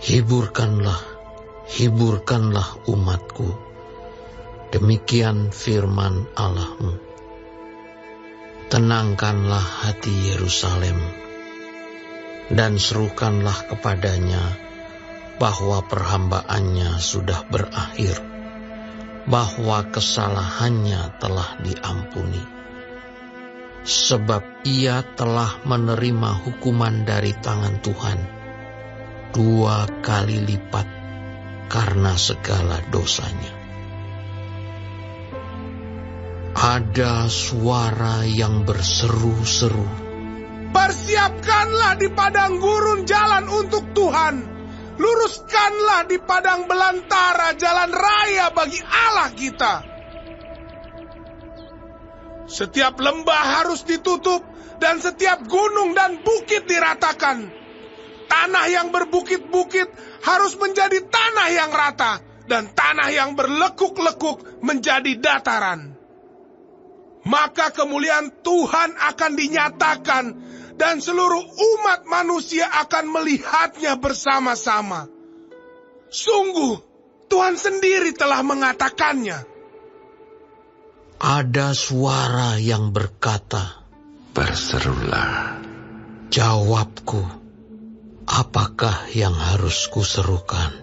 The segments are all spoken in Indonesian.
Hiburkanlah, hiburkanlah umatku. Demikian firman Allahmu. Tenangkanlah hati Yerusalem, dan serukanlah kepadanya bahwa perhambaannya sudah berakhir, bahwa kesalahannya telah diampuni. Sebab ia telah menerima hukuman dari tangan Tuhan 2 kali lipat karena segala dosanya. Ada suara yang berseru-seru, "Persiapkanlah di padang gurun jalan untuk Tuhan. Luruskanlah di padang belantara jalan raya bagi Allah kita. Setiap lembah harus ditutup dan setiap gunung dan bukit diratakan. Tanah yang berbukit-bukit harus menjadi tanah yang rata dan tanah yang berlekuk-lekuk menjadi dataran. Maka kemuliaan Tuhan akan dinyatakan dan seluruh umat manusia akan melihatnya bersama-sama. Sungguh, Tuhan sendiri telah mengatakannya." Ada suara yang berkata, "Berserulah." Jawabku, apakah yang harus kuserukan?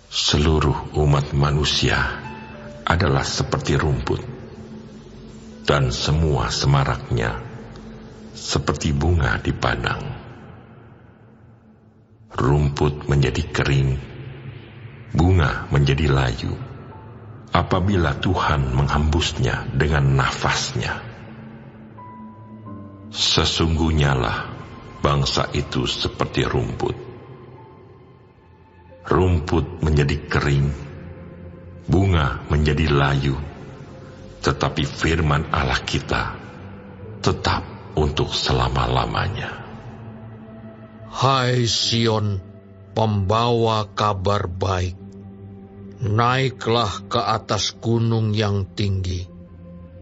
Seluruh umat manusia adalah seperti rumput, dan semua semaraknya seperti bunga di padang. Rumput menjadi kering, bunga menjadi layu, apabila Tuhan menghembusnya dengan nafasnya. Sesungguhnya lah bangsa itu seperti rumput. Rumput menjadi kering, bunga menjadi layu, tetapi firman Allah kita tetap untuk selama-lamanya. Hai Sion, pembawa kabar baik, naiklah ke atas gunung yang tinggi.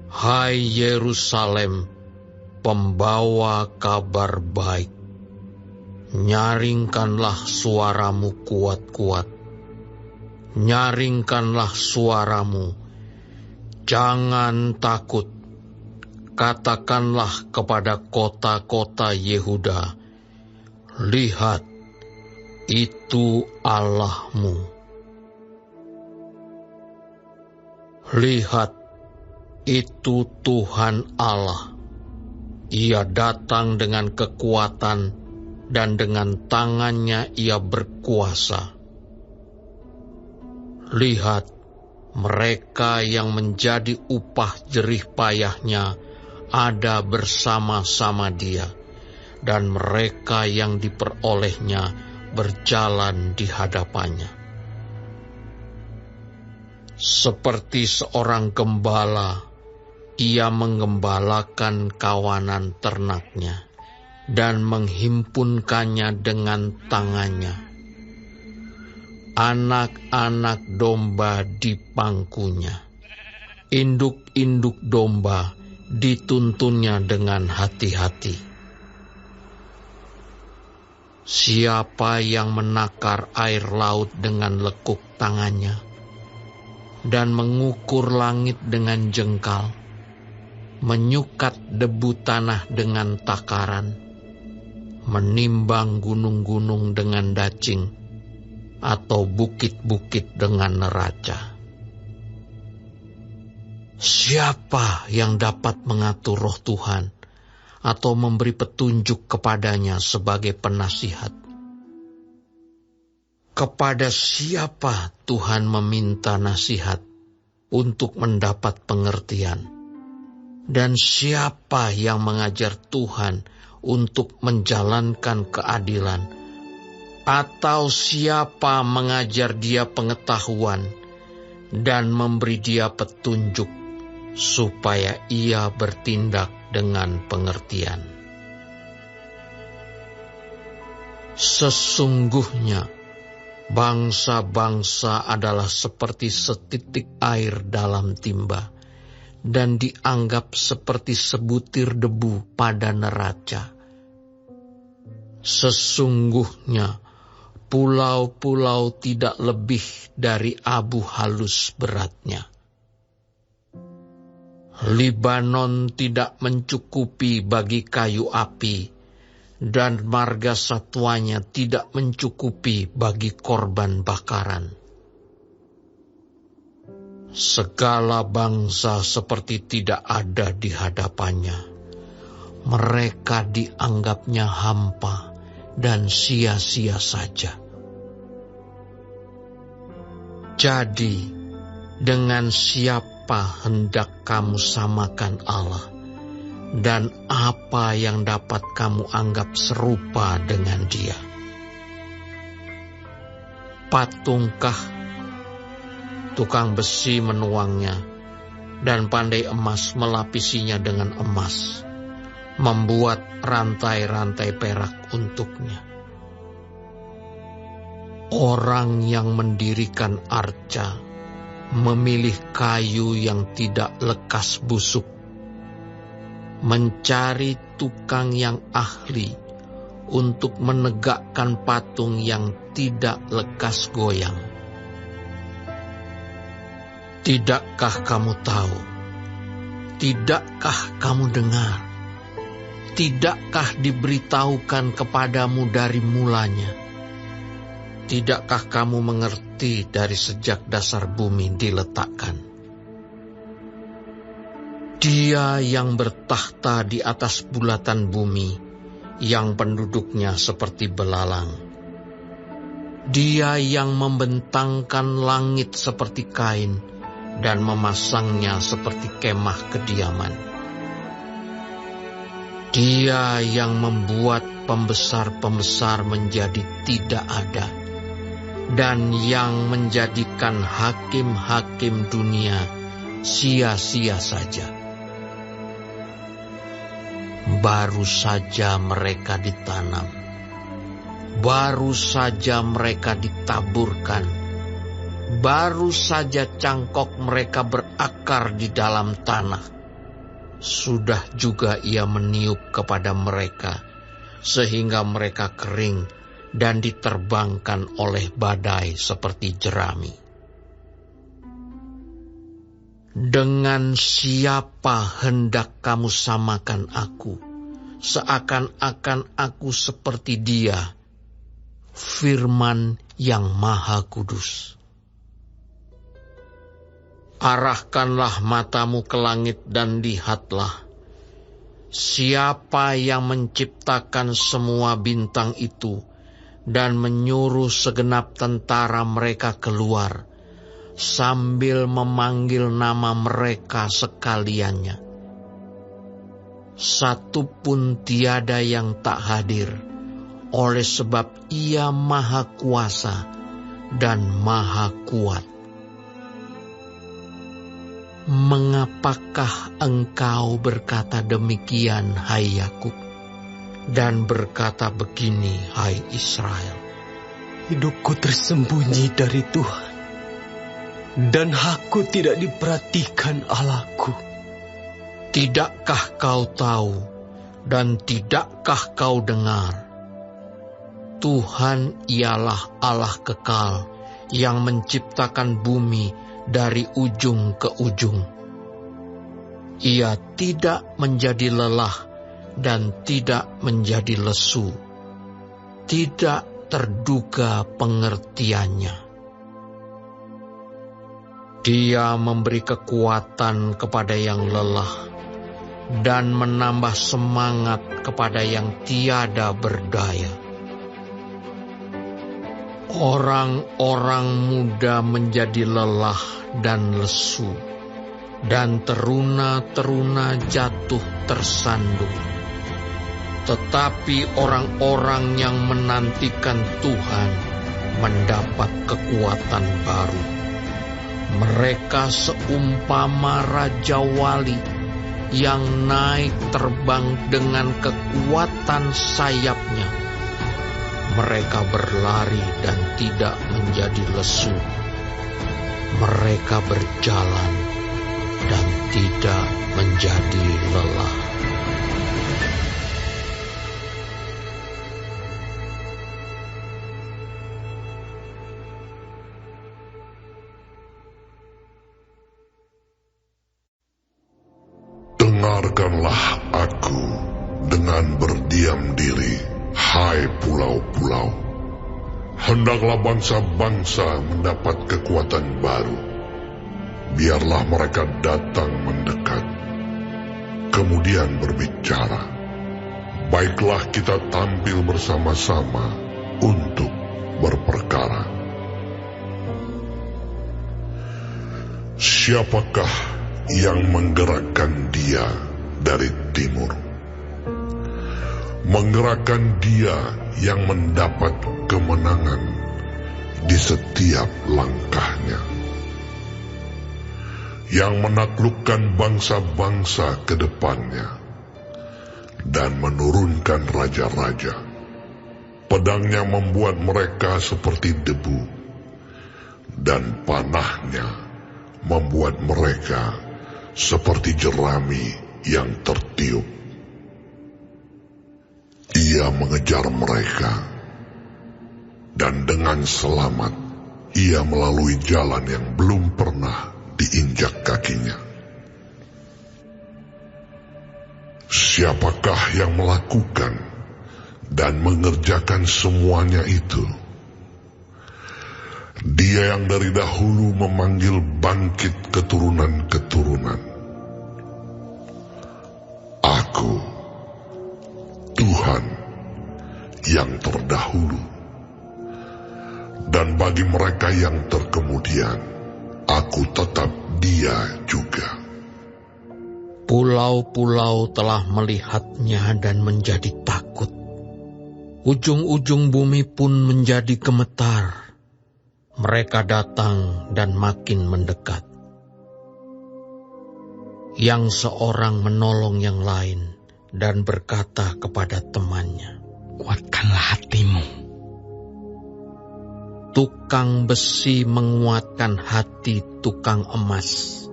Hai Yerusalem, pembawa kabar baik, nyaringkanlah suaramu kuat-kuat. Nyaringkanlah suaramu, jangan takut. Katakanlah kepada kota-kota Yehuda, lihat, itu Allahmu. Lihat, itu Tuhan Allah. Ia datang dengan kekuatan dan dengan tangannya ia berkuasa. Lihat, mereka yang menjadi upah jerih payahnya ada bersama-sama dia, dan mereka yang diperolehnya berjalan di hadapannya. Seperti seorang gembala, ia menggembalakan kawanan ternaknya dan menghimpunkannya dengan tangannya. Anak-anak domba di pangkunya, induk-induk domba dituntunnya dengan hati-hati. Siapa yang menakar air laut dengan lekuk tangannya dan mengukur langit dengan jengkal, menyukat debu tanah dengan takaran, menimbang gunung-gunung dengan dacing, atau bukit-bukit dengan neraca. Siapa yang dapat mengatur roh Tuhan atau memberi petunjuk kepadanya sebagai penasihat? Kepada siapa Tuhan meminta nasihat untuk mendapat pengertian? Dan siapa yang mengajar Tuhan untuk menjalankan keadilan? Atau siapa mengajar dia pengetahuan dan memberi dia petunjuk supaya ia bertindak dengan pengertian? Sesungguhnya bangsa-bangsa adalah seperti setitik air dalam timba, dan dianggap seperti sebutir debu pada neraca. Sesungguhnya pulau-pulau tidak lebih dari abu halus beratnya. Libanon tidak mencukupi bagi kayu api, dan marga satwanya tidak mencukupi bagi korban bakaran. Segala bangsa seperti tidak ada di hadapannya. Mereka dianggapnya hampa dan sia-sia saja. Jadi, dengan siapa hendak kamu samakan Allah, dan apa yang dapat kamu anggap serupa dengan Dia? Patungkah tukang besi menuangnya, dan pandai emas melapisinya dengan emas, membuat rantai-rantai perak untuknya? Orang yang mendirikan arca memilih kayu yang tidak lekas busuk, mencari tukang yang ahli untuk menegakkan patung yang tidak lekas goyang. Tidakkah kamu tahu? Tidakkah kamu dengar? Tidakkah diberitahukan kepadamu dari mulanya? Tidakkah kamu mengerti dari sejak dasar bumi diletakkan? Dia yang bertahta di atas bulatan bumi, yang penduduknya seperti belalang. Dia yang membentangkan langit seperti kain, dan memasangnya seperti kemah kediaman. Dia yang membuat pembesar-pembesar menjadi tidak ada, dan yang menjadikan hakim-hakim dunia sia-sia saja. Baru saja mereka ditanam, baru saja mereka ditaburkan, baru saja cangkok mereka berakar di dalam tanah. Sudah juga Ia meniup kepada mereka, sehingga mereka kering dan diterbangkan oleh badai seperti jerami. Dengan siapa hendak kamu samakan aku, seakan-akan aku seperti Dia, Firman yang Maha Kudus. Arahkanlah matamu ke langit dan lihatlah, siapa yang menciptakan semua bintang itu dan menyuruh segenap tentara mereka keluar, sambil memanggil nama mereka sekaliannya. Satu pun tiada yang tak hadir, oleh sebab Ia Maha Kuasa dan Maha Kuat. Mengapakah engkau berkata demikian, hai Yakub, dan berkata begini, hai Israel? Hidupku tersembunyi dari Tuhan, dan aku tidak diperhatikan Allahku. Tidakkah kau tahu, dan tidakkah kau dengar? Tuhan ialah Allah kekal, yang menciptakan bumi dari ujung ke ujung. Ia tidak menjadi lelah dan tidak menjadi lesu. Tidak terduga pengertiannya. Dia memberi kekuatan kepada yang lelah dan menambah semangat kepada yang tiada berdaya. Orang-orang muda menjadi lelah dan lesu, dan teruna-teruna jatuh tersandung. Tetapi orang-orang yang menantikan Tuhan mendapat kekuatan baru. Mereka seumpama Raja Wali yang naik terbang dengan kekuatan sayapnya. Mereka berlari dan tidak menjadi lesu. Mereka berjalan dan tidak menjadi lelah. Dengarkanlah aku dengan berdiam diri, hai pulau-pulau. Hendaklah bangsa-bangsa mendapat kekuatan baru. Biarlah mereka datang mendekat, kemudian berbicara. Baiklah kita tampil bersama-sama untuk berperkara. Siapakah yang menggerakkan dia dari timur? Menggerakkan dia yang mendapat kemenangan di setiap langkahnya, yang menaklukkan bangsa-bangsa ke depannya dan menurunkan raja-raja. Pedangnya membuat mereka seperti debu, dan panahnya membuat mereka seperti jerami yang tertiup. Ia mengejar mereka, dan dengan selamat ia melalui jalan yang belum pernah diinjak kakinya. Siapakah yang melakukan dan mengerjakan semuanya itu? Dia yang dari dahulu memanggil bangkit keturunan-keturunan. Aku, Tuhan yang terdahulu, dan bagi mereka yang terkemudian, aku tetap Dia juga. Pulau-pulau telah melihatnya dan menjadi takut. Ujung-ujung bumi pun menjadi gemetar. Mereka datang dan makin mendekat. Yang seorang menolong yang lain dan berkata kepada temannya, kuatkanlah hatimu. Tukang besi menguatkan hati tukang emas,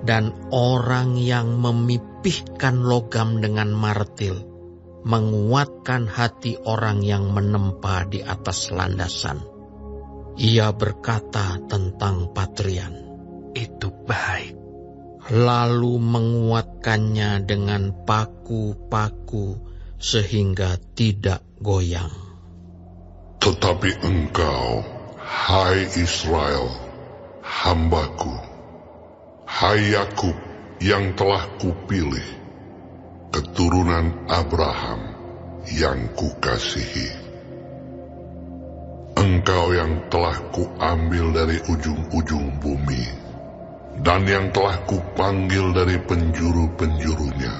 dan orang yang memipihkan logam dengan martil menguatkan hati orang yang menempa di atas landasan. Ia berkata tentang patrian, itu baik. Lalu menguatkannya dengan paku-paku sehingga tidak goyang. Tetapi engkau, hai Israel, hambaku, hai Yakub yang telah kupilih, keturunan Abraham yang kukasihi. Engkau yang telah kuambil dari ujung-ujung bumi, dan yang telah kupanggil dari penjuru-penjurunya.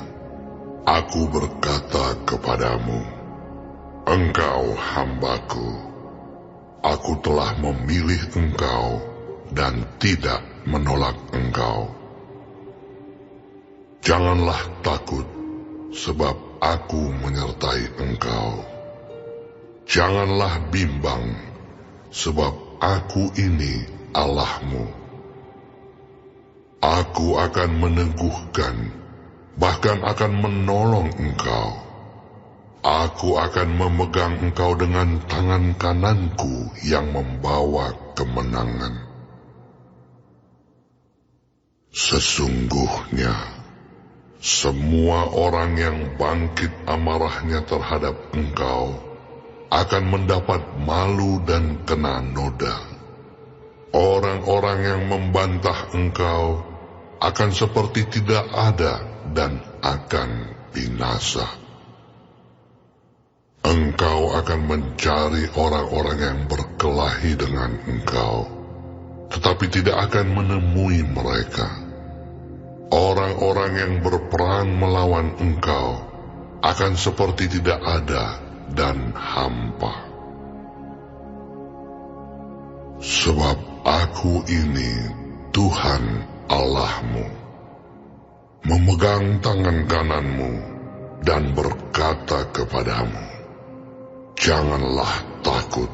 Aku berkata kepadamu, engkau hambaku, aku telah memilih engkau dan tidak menolak engkau. Janganlah takut, sebab aku menyertai engkau. Janganlah bimbang, sebab aku ini Allahmu. Aku akan meneguhkan, bahkan akan menolong engkau. Aku akan memegang engkau dengan tangan kananku yang membawa kemenangan. Sesungguhnya, semua orang yang bangkit amarahnya terhadap engkau akan mendapat malu dan kena noda. Orang-orang yang membantah engkau akan seperti tidak ada dan akan binasa. Engkau akan mencari orang-orang yang berkelahi dengan engkau, tetapi tidak akan menemui mereka. Orang-orang yang berperang melawan engkau akan seperti tidak ada dan hampa. Sebab aku ini Tuhan Allahmu, memegang tangan kananmu dan berkata kepadamu, janganlah takut,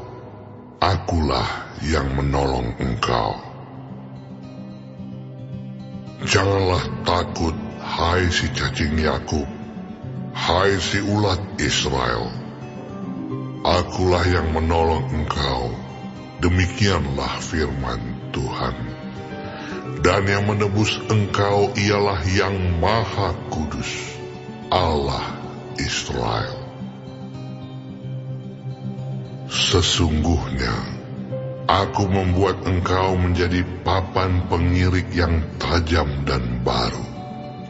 akulah yang menolong engkau. Janganlah takut, hai si cacing Yakub, hai si ulat Israel. Akulah yang menolong engkau, demikianlah firman Tuhan. Dan yang menebus engkau ialah yang Maha Kudus, Allah Israel. Sesungguhnya, aku membuat engkau menjadi papan pengirik yang tajam dan baru,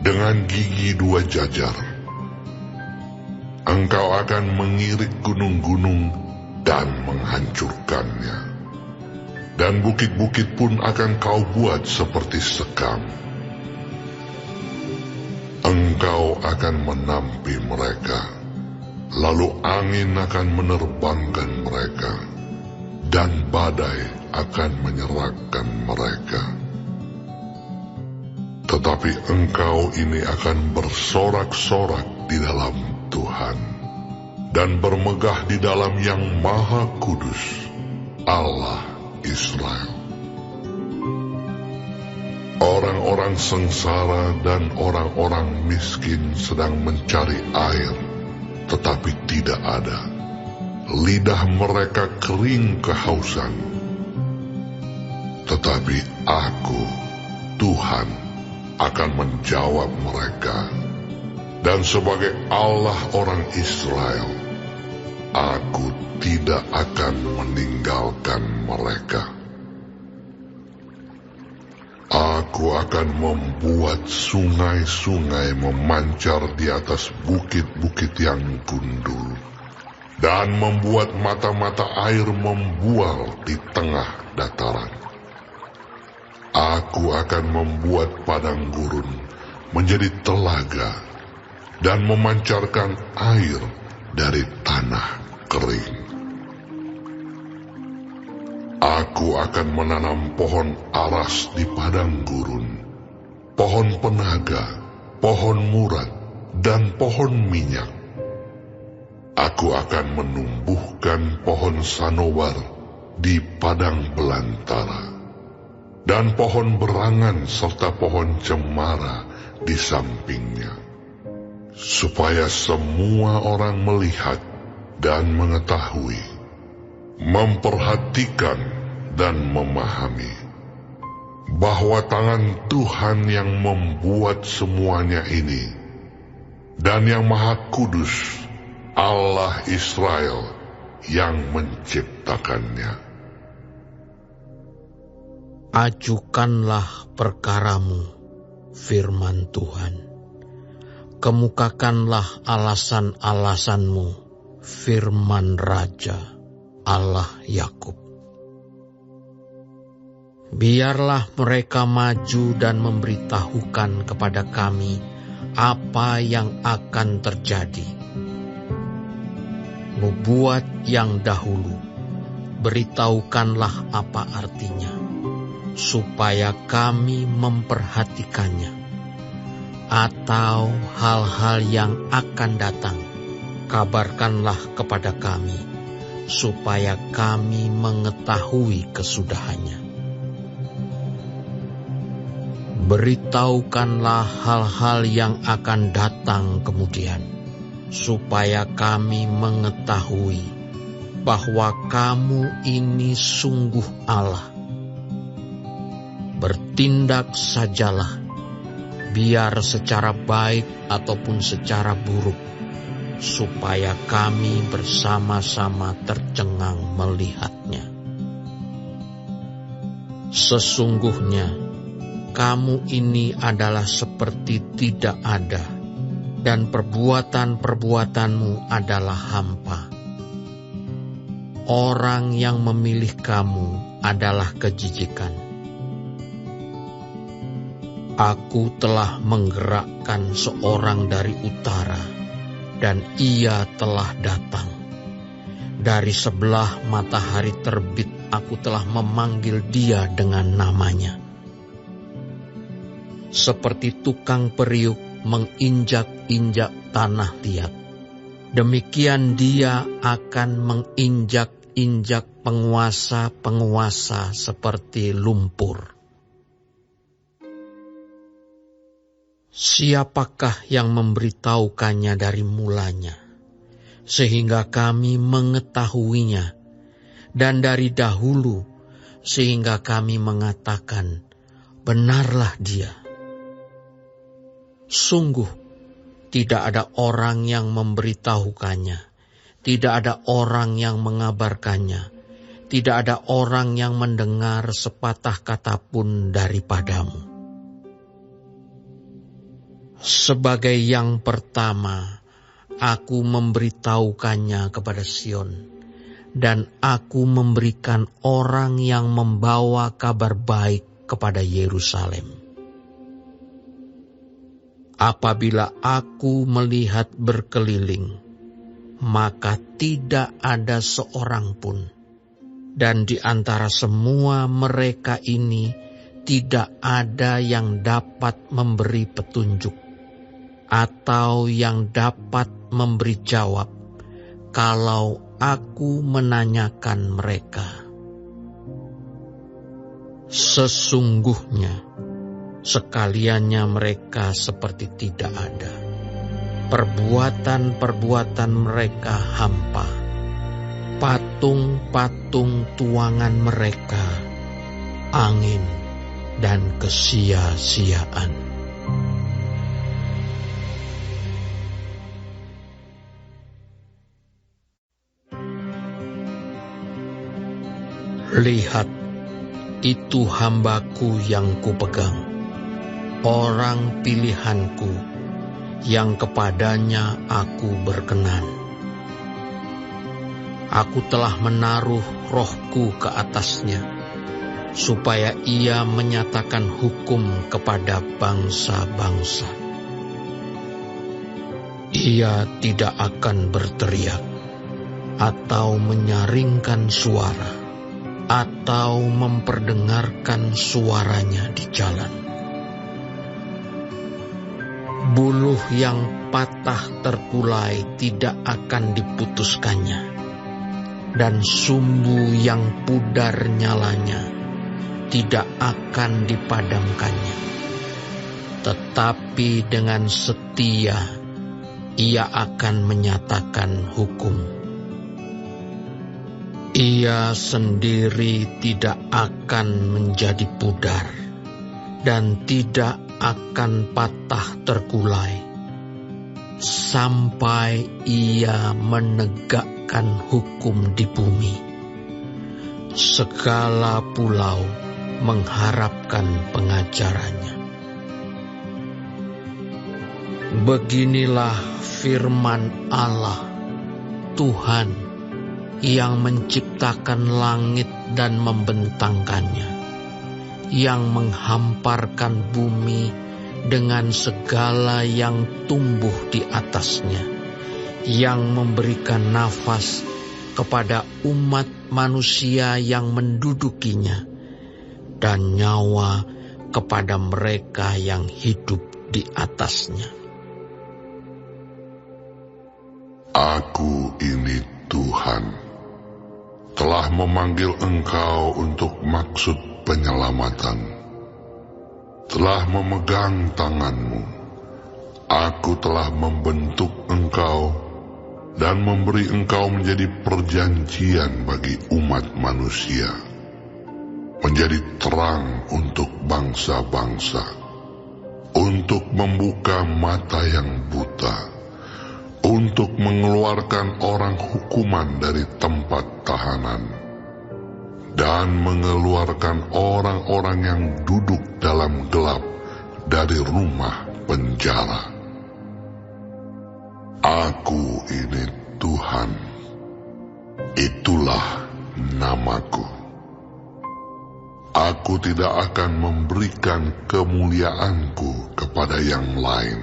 dengan gigi 2 jajar. Engkau akan mengirik gunung-gunung dan menghancurkannya. Dan bukit-bukit pun akan kau buat seperti sekam. Engkau akan menampi mereka, lalu angin akan menerbangkan mereka, dan badai akan menyerahkan mereka. Tetapi engkau ini akan bersorak-sorak di dalam Tuhan, dan bermegah di dalam Yang Maha Kudus, Allah Israel. Orang-orang sengsara dan orang-orang miskin sedang mencari air, tetapi tidak ada. Lidah mereka kering kehausan. Tetapi aku, Tuhan, akan menjawab mereka. Dan sebagai Allah orang Israel, aku tidak akan meninggalkan mereka. Aku akan membuat sungai-sungai memancar di atas bukit-bukit yang gundul, dan membuat mata-mata air membual di tengah dataran. Aku akan membuat padang gurun menjadi telaga, dan memancarkan air dari tanah kering. Aku akan menanam pohon aras di padang gurun, pohon penaga, pohon murad, dan pohon minyak. Aku akan menumbuhkan pohon sanobar di padang belantara, dan pohon berangan serta pohon cemara di sampingnya, supaya semua orang melihat dan mengetahui, memperhatikan dan memahami, bahwa tangan Tuhan yang membuat semuanya ini, dan Yang Maha Kudus, Allah Israel, yang menciptakannya. Ajukanlah perkaramu, firman Tuhan. Kemukakanlah alasan-alasanmu, firman Raja, Allah Yakub. Biarlah mereka maju dan memberitahukan kepada kami apa yang akan terjadi. Nubuat yang dahulu, beritahukanlah apa artinya, supaya kami memperhatikannya. Atau hal-hal yang akan datang, kabarkanlah kepada kami, supaya kami mengetahui kesudahannya. Beritahukanlah hal-hal yang akan datang kemudian, supaya kami mengetahui bahwa kamu ini sungguh Allah. Bertindak sajalah, biar secara baik ataupun secara buruk, supaya kami bersama-sama tercengang melihatnya. Sesungguhnya, kamu ini adalah seperti tidak ada, dan perbuatan-perbuatanmu adalah hampa. Orang yang memilih kamu adalah kejijikan. Aku telah menggerakkan seorang dari utara, dan ia telah datang. Dari sebelah matahari terbit, aku telah memanggil dia dengan namanya. Seperti tukang periuk menginjak-injak tanah liat, demikian dia akan menginjak-injak penguasa-penguasa seperti lumpur. Siapakah yang memberitahukannya dari mulanya, sehingga kami mengetahuinya, dan dari dahulu, sehingga kami mengatakan, benarlah Dia. Sungguh, tidak ada orang yang memberitahukannya, tidak ada orang yang mengabarkannya, tidak ada orang yang mendengar sepatah kata pun daripadamu. Sebagai yang pertama, aku memberitahukannya kepada Sion, dan aku memberikan orang yang membawa kabar baik kepada Yerusalem. Apabila aku melihat berkeliling, maka tidak ada seorang pun, dan di antara semua mereka ini tidak ada yang dapat memberi petunjuk atau yang dapat memberi jawab kalau aku menanyakan mereka. Sesungguhnya sekaliannya mereka seperti tidak ada. Perbuatan-perbuatan mereka hampa. Patung-patung tuangan mereka angin dan kesia-siaan. Lihat, itu hambaku yang kupegang, orang pilihanku, yang kepadanya aku berkenan. Aku telah menaruh rohku ke atasnya, supaya ia menyatakan hukum kepada bangsa-bangsa. Ia tidak akan berteriak, atau menyaringkan suara, atau memperdengarkan suaranya di jalan. Buluh yang patah terkulai tidak akan diputuskannya, dan sumbu yang pudar nyalanya tidak akan dipadamkannya. Tetapi dengan setia ia akan menyatakan hukum. Ia sendiri tidak akan menjadi pudar dan tidak akan patah terkulai sampai ia menegakkan hukum di bumi. Segala pulau mengharapkan pengajarannya. Beginilah firman Allah, Tuhan, yang menciptakan langit dan membentangkannya, yang menghamparkan bumi dengan segala yang tumbuh di atasnya, yang memberikan nafas kepada umat manusia yang mendudukinya, dan nyawa kepada mereka yang hidup di atasnya. Aku ini Tuhan, telah memanggil engkau untuk maksud penyelamatan, telah memegang tanganmu. Aku telah membentuk engkau dan memberi engkau menjadi perjanjian bagi umat manusia, menjadi terang untuk bangsa-bangsa, untuk membuka mata yang buta, untuk mengeluarkan orang hukuman dari tempat tahanan, dan mengeluarkan orang-orang yang duduk dalam gelap dari rumah penjara. Aku ini Tuhan, itulah namaku. Aku tidak akan memberikan kemuliaanku kepada yang lain,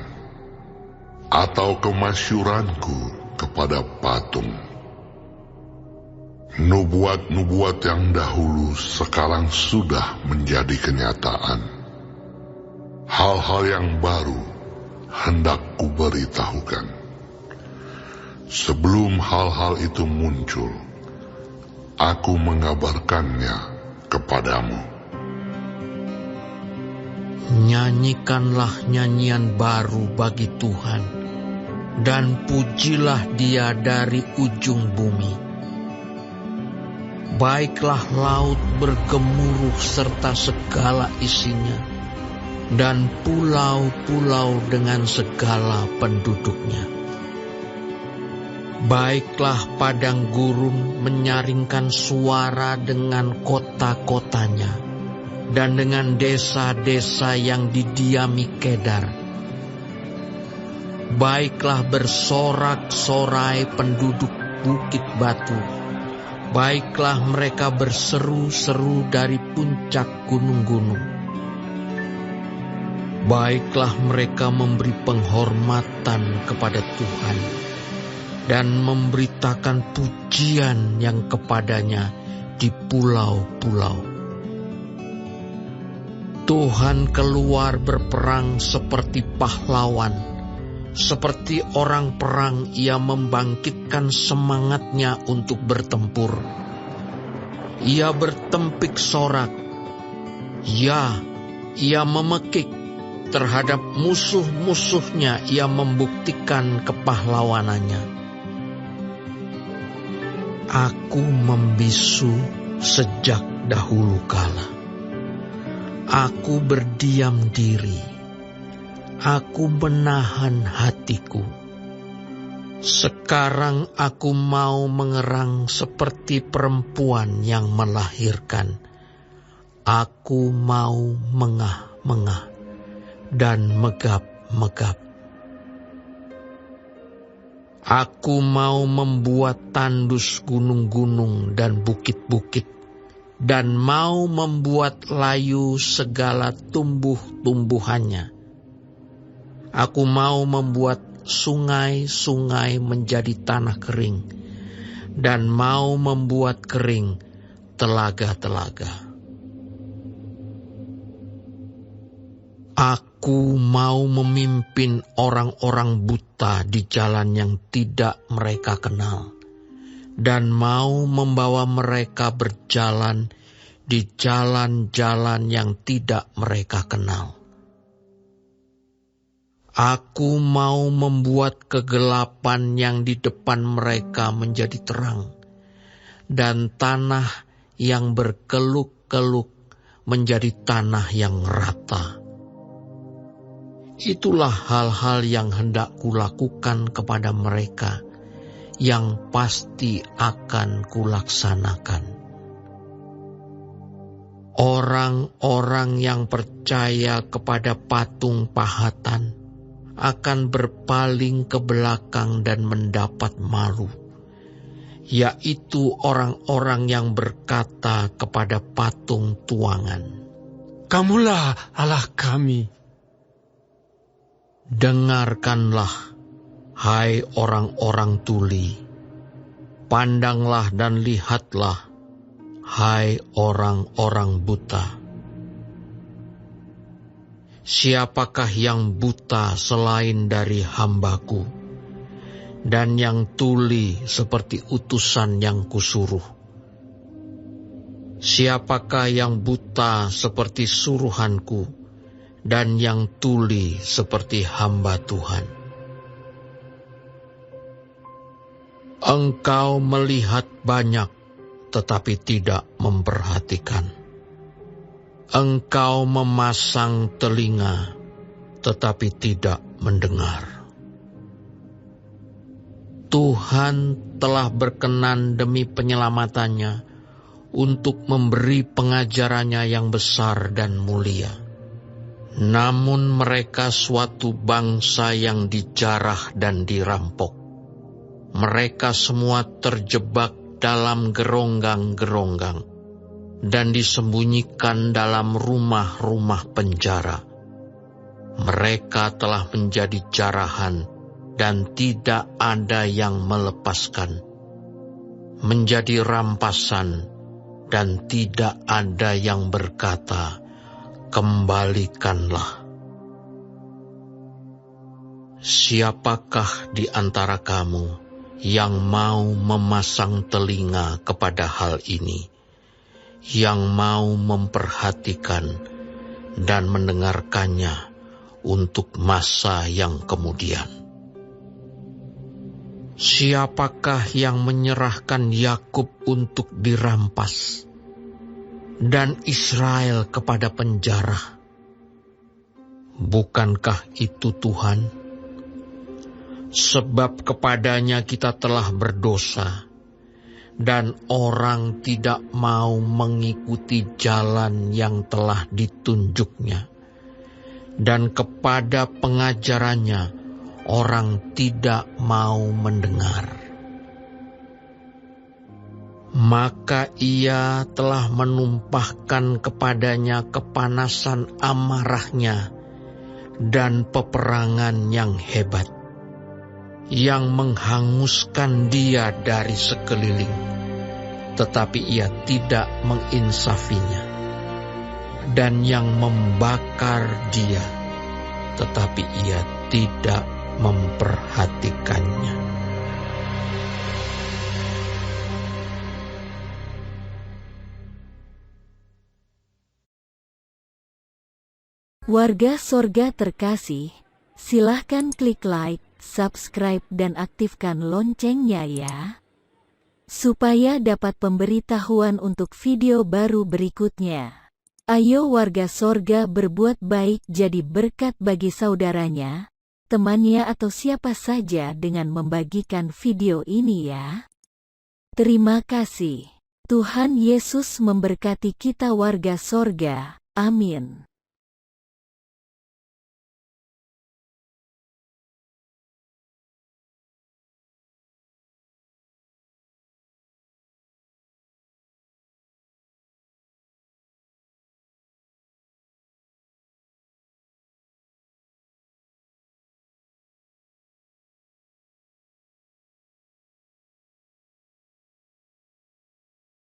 atau kemasyuranku kepada patung. Nubuat-nubuat yang dahulu sekarang sudah menjadi kenyataan. Hal-hal yang baru hendak kuberitahukan. Sebelum hal-hal itu muncul, aku mengabarkannya kepadamu. Nyanyikanlah nyanyian baru bagi Tuhan, dan pujilah Dia dari ujung bumi. Baiklah laut bergemuruh serta segala isinya, dan pulau-pulau dengan segala penduduknya. Baiklah padang gurun menyaringkan suara dengan kota-kotanya, dan dengan desa-desa yang didiami Kedar. Baiklah bersorak-sorai penduduk bukit batu. Baiklah mereka berseru-seru dari puncak gunung-gunung. Baiklah mereka memberi penghormatan kepada Tuhan dan memberitakan pujian yang kepadanya di pulau-pulau. Tuhan keluar berperang seperti pahlawan, seperti orang perang. Ia membangkitkan semangatnya untuk bertempur. Ia bertempik sorak. Ya, ia memekik terhadap musuh-musuhnya. Ia membuktikan kepahlawanannya. Aku membisu sejak dahulu kala. Aku berdiam diri. Aku menahan hatiku. Sekarang aku mau mengerang seperti perempuan yang melahirkan. Aku mau mengah-mengah dan megap-megap. Aku mau membuat tandus gunung-gunung dan bukit-bukit, dan mau membuat layu segala tumbuh-tumbuhannya. Aku mau membuat sungai-sungai menjadi tanah kering, dan mau membuat kering telaga-telaga. Aku mau memimpin orang-orang buta di jalan yang tidak mereka kenal, dan mau membawa mereka berjalan di jalan-jalan yang tidak mereka kenal. Aku mau membuat kegelapan yang di depan mereka menjadi terang, dan tanah yang berkeluk-keluk menjadi tanah yang rata. Itulah hal-hal yang hendak kulakukan kepada mereka, yang pasti akan kulaksanakan. Orang-orang yang percaya kepada patung pahatan akan berpaling ke belakang dan mendapat malu, yaitu orang-orang yang berkata kepada patung tuangan, Kamulah Allah kami. Dengarkanlah, hai orang-orang tuli, pandanglah dan lihatlah, hai orang-orang buta. Siapakah yang buta selain dari hambaku, dan yang tuli seperti utusan yang kusuruh? Siapakah yang buta seperti suruhanku, dan yang tuli seperti hamba Tuhan? Engkau melihat banyak, tetapi tidak memperhatikan. Engkau memasang telinga, tetapi tidak mendengar. Tuhan telah berkenan demi penyelamatannya untuk memberi pengajarannya yang besar dan mulia. Namun mereka suatu bangsa yang dijarah dan dirampok. Mereka semua terjebak dalam geronggang-geronggang dan disembunyikan dalam rumah-rumah penjara. Mereka telah menjadi jarahan dan tidak ada yang melepaskan, menjadi rampasan dan tidak ada yang berkata, kembalikanlah. Siapakah di antara kamu yang mau memasang telinga kepada hal ini, yang mau memperhatikan dan mendengarkannya untuk masa yang kemudian? Siapakah yang menyerahkan Yakub untuk dirampas dan Israel kepada penjara? Bukankah itu Tuhan? Sebab kepadanya kita telah berdosa, dan orang tidak mau mengikuti jalan yang telah ditunjuknya, dan kepada pengajarannya orang tidak mau mendengar. Maka ia telah menumpahkan kepadanya kepanasan amarahnya dan peperangan yang hebat, yang menghanguskan dia dari sekeliling, tetapi ia tidak menginsafinya, dan yang membakar dia, tetapi ia tidak memperhatikannya. Warga Sorga terkasih, silahkan klik like, subscribe dan aktifkan loncengnya ya, supaya dapat pemberitahuan untuk video baru berikutnya. Ayo warga Sorga berbuat baik jadi berkat bagi saudaranya, temannya atau siapa saja dengan membagikan video ini ya. Terima kasih. Tuhan Yesus memberkati kita warga Sorga. Amin.